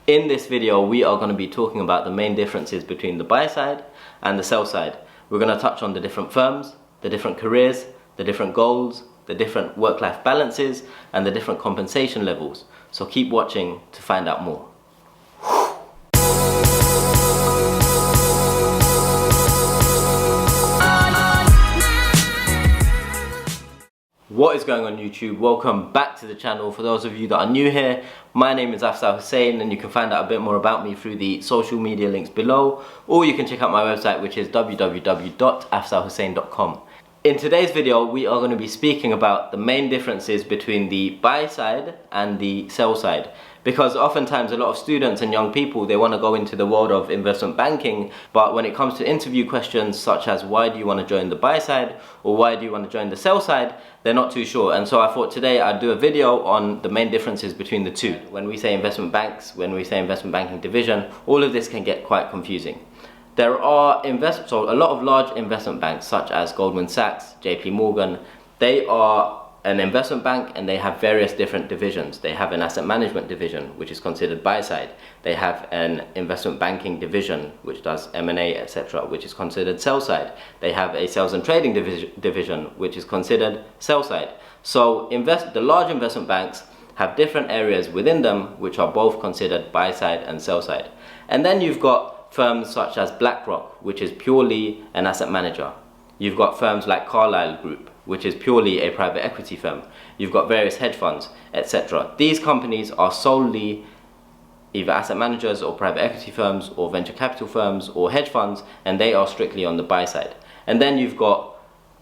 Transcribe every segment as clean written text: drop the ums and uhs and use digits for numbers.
In this video, we are going to be talking about the main differences between the buy side and the sell side. We're going to touch on the different firms, the different careers, the different goals, the different work-life balances, and the different compensation levels. So keep watching to find out more. What is going on YouTube? Welcome back to the channel. For those of you that are new here, my name is Afzal Hussain, and you can find out a bit more about me through the social media links below, or you can check out my website, which is www.afzalhussain.com. In today's video, we are going to be speaking about the main differences between the buy side and the sell side. Because oftentimes a lot of students and young people, they want to go into the world of investment banking, but when it comes to interview questions such as why do you want to join the buy side or why do you want to join the sell side, they're not too sure. And so I thought today I'd do a video on the main differences between the two. When we say investment banks, when we say investment banking division, all of this can get quite confusing. There are a lot of large investment banks such as Goldman Sachs, JP Morgan. They are an investment bank and they have various different divisions. They have an asset management division, which is considered buy side. They have an investment banking division, which does M&A, etc., which is considered sell side. They have a sales and trading division, which is considered sell side. So the large investment banks have different areas within them, which are both considered buy side and sell side. And then you've got firms such as BlackRock, which is purely an asset manager. You've got firms like Carlyle Group, which is purely a private equity firm. You've got various hedge funds, etc. These companies are solely either asset managers or private equity firms or venture capital firms or hedge funds, and they are strictly on the buy side. And then you've got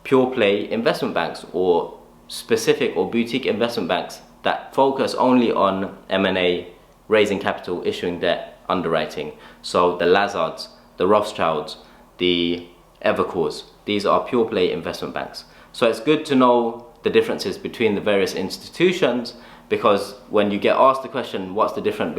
pure play investment banks or specific or boutique investment banks that focus only on M&A, raising capital, issuing debt, underwriting. So the Lazards, the Rothschilds, the Evercores, these are pure play investment banks. So it's good to know the differences between the various institutions, because when you get asked the question, what's the difference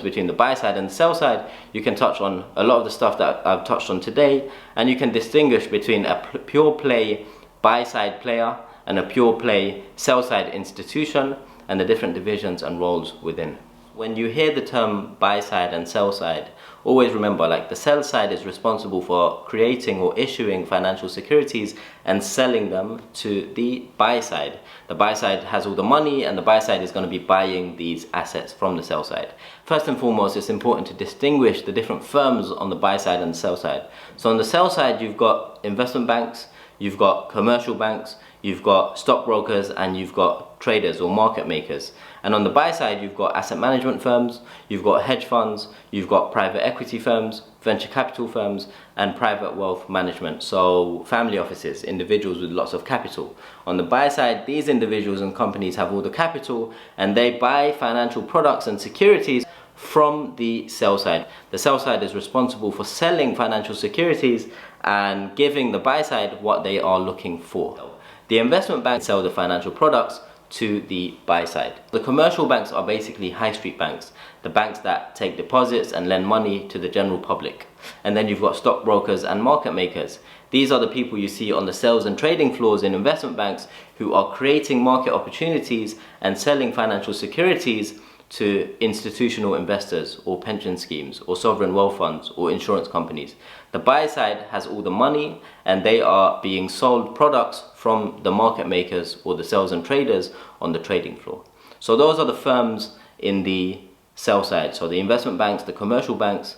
between the buy side and the sell side, you can touch on a lot of the stuff that I've touched on today, and you can distinguish between a pure play buy side player and a pure play sell side institution and the different divisions and roles within. When you hear the term buy side and sell side, always remember, like, the sell side is responsible for creating or issuing financial securities and selling them to the buy side. The buy side has all the money and the buy side is going to be buying these assets from the sell side. First and foremost, it's important to distinguish the different firms on the buy side and the sell side. So on the sell side, you've got investment banks, you've got commercial banks, you've got stockbrokers, and you've got traders or market makers. And on the buy side, you've got asset management firms, you've got hedge funds, you've got private equity firms, venture capital firms, and private wealth management. So family offices, individuals with lots of capital. On the buy side, these individuals and companies have all the capital and they buy financial products and securities from the sell side. The sell side is responsible for selling financial securities and giving the buy side what they are looking for. The investment banks sell the financial products to the buy side. The commercial banks are basically high street banks, the banks that take deposits and lend money to the general public. And then you've got stockbrokers and market makers. These are the people you see on the sales and trading floors in investment banks who are creating market opportunities and selling financial securities to institutional investors or pension schemes or sovereign wealth funds or insurance companies. The buy side has all the money and they are being sold products from the market makers or the sales and traders on the trading floor. So those are the firms in the sell side. So the investment banks, the commercial banks,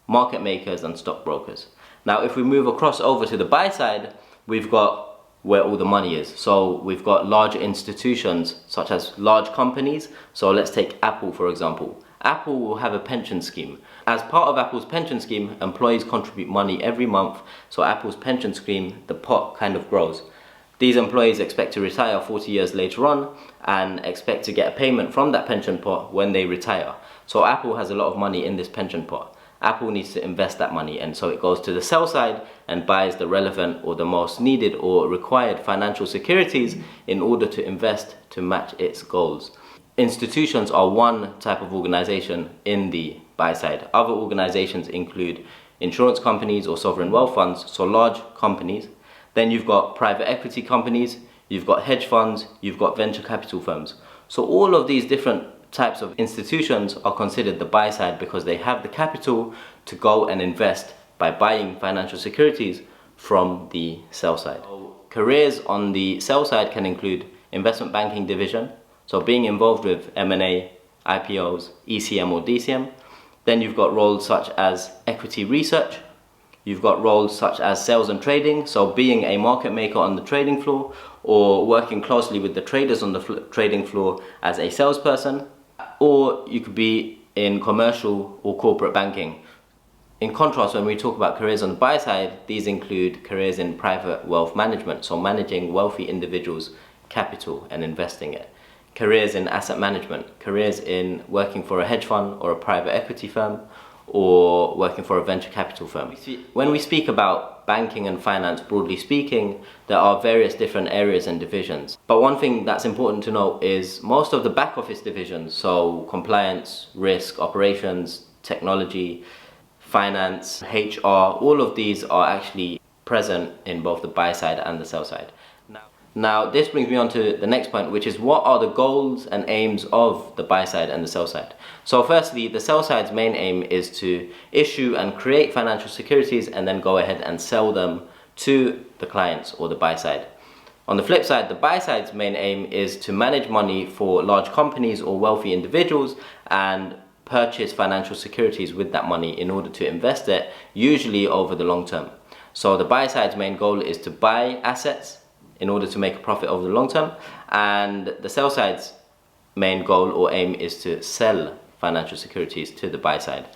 market makers, and stockbrokers. Now if we move across over to the buy side, we've got where all the money is. So we've got large institutions such as large companies. So let's take Apple for example. Apple will have a pension scheme. As part of Apple's pension scheme, employees contribute money every month. So Apple's pension scheme, the pot kind of grows. These employees expect to retire 40 years later on and expect to get a payment from that pension pot when they retire. So Apple has a lot of money in this pension pot. Apple needs to invest that money, and so it goes to the sell side and buys the relevant or the most needed or required financial securities in order to invest to match its goals. Institutions are one type of organization in the buy side. Other organizations include insurance companies or sovereign wealth funds, so large companies. Then you've got private equity companies, you've got hedge funds, you've got venture capital firms. So all of these different types of institutions are considered the buy side because they have the capital to go and invest by buying financial securities from the sell side. So, careers on the sell side can include investment banking division, so being involved with M&A, IPOs, ECM or DCM. Then you've got roles such as equity research. You've got roles such as sales and trading, so being a market maker on the trading floor or working closely with the traders on the trading floor as a salesperson. Or you could be in commercial or corporate banking. In contrast, when we talk about careers on the buy side, these include careers in private wealth management, so managing wealthy individuals' capital and investing it. Careers in asset management, careers in working for a hedge fund or a private equity firm, or working for a venture capital firm. When we speak about banking and finance, broadly speaking, there are various different areas and divisions. But one thing that's important to note is most of the back office divisions, so compliance, risk, operations, technology, finance, HR, all of these are actually present in both the buy side and the sell side. Now, this brings me on to the next point, which is what are the goals and aims of the buy side and the sell side? So firstly, the sell side's main aim is to issue and create financial securities and then go ahead and sell them to the clients or the buy side. On the flip side, the buy side's main aim is to manage money for large companies or wealthy individuals and purchase financial securities with that money in order to invest it, usually over the long term. So the buy side's main goal is to buy assets in order to make a profit over the long term, and the sell side's main goal or aim is to sell financial securities to the buy side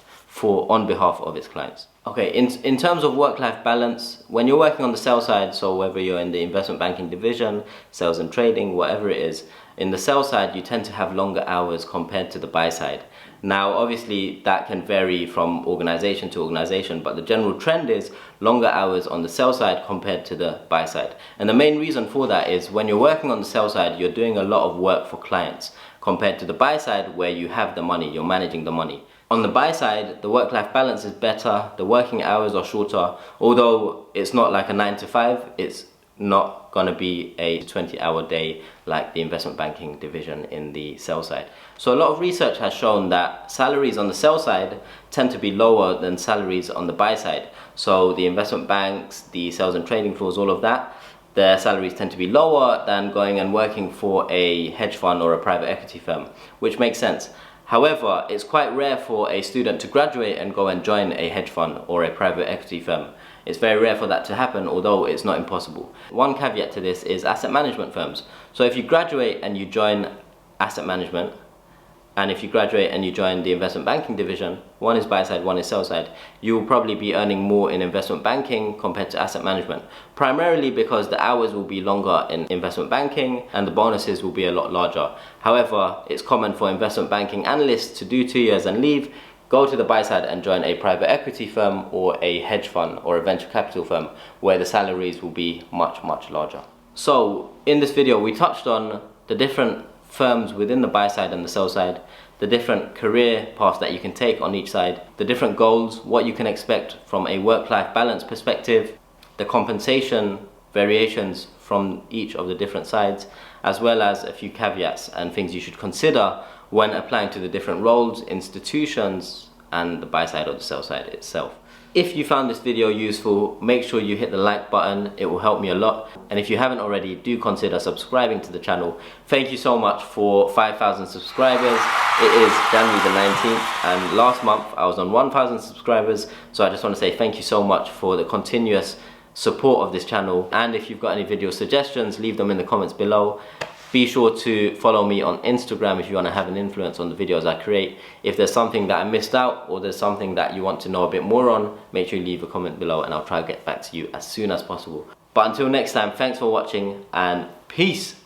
on behalf of its clients. Okay, in terms of work-life balance, when you're working on the sell side, so whether you're in the investment banking division, sales and trading, whatever it is, in the sell side you tend to have longer hours compared to the buy side. Now obviously that can vary from organization to organization, but the general trend is longer hours on the sell side compared to the buy side. And the main reason for that is when you're working on the sell side, you're doing a lot of work for clients compared to the buy side where you have the money, you're managing the money. On the buy side, the work-life balance is better, the working hours are shorter, although it's not like a 9 to 5, it's not gonna be a 20-hour day like the investment banking division in the sell side. So a lot of research has shown that salaries on the sell side tend to be lower than salaries on the buy side. So the investment banks, the sales and trading floors, all of that, their salaries tend to be lower than going and working for a hedge fund or a private equity firm, which makes sense. However, it's quite rare for a student to graduate and go and join a hedge fund or a private equity firm. It's very rare for that to happen, although it's not impossible. One caveat to this is asset management firms. So if you graduate and you join asset management, and if you graduate and you join the investment banking division, one is buy side, one is sell side, you will probably be earning more in investment banking compared to asset management. Primarily because the hours will be longer in investment banking and the bonuses will be a lot larger. However, it's common for investment banking analysts to do 2 years and leave, go to the buy side and join a private equity firm or a hedge fund or a venture capital firm where the salaries will be much, much larger. So in this video, we touched on the different firms within the buy side and the sell side, the different career paths that you can take on each side, the different goals, what you can expect from a work-life balance perspective, the compensation variations from each of the different sides, as well as a few caveats and things you should consider when applying to the different roles, institutions, and the buy side or the sell side itself. If you found this video useful, make sure you hit the like button, it will help me a lot. And if you haven't already, do consider subscribing to the channel. Thank you so much for 5,000 subscribers. It is January the 19th and last month I was on 1,000 subscribers. So I just want to say thank you so much for the continuous support of this channel. And if you've got any video suggestions, leave them in the comments below. Be sure to follow me on Instagram if you want to have an influence on the videos I create. If there's something that I missed out or there's something that you want to know a bit more on, make sure you leave a comment below and I'll try to get back to you as soon as possible. But until next time, thanks for watching and peace!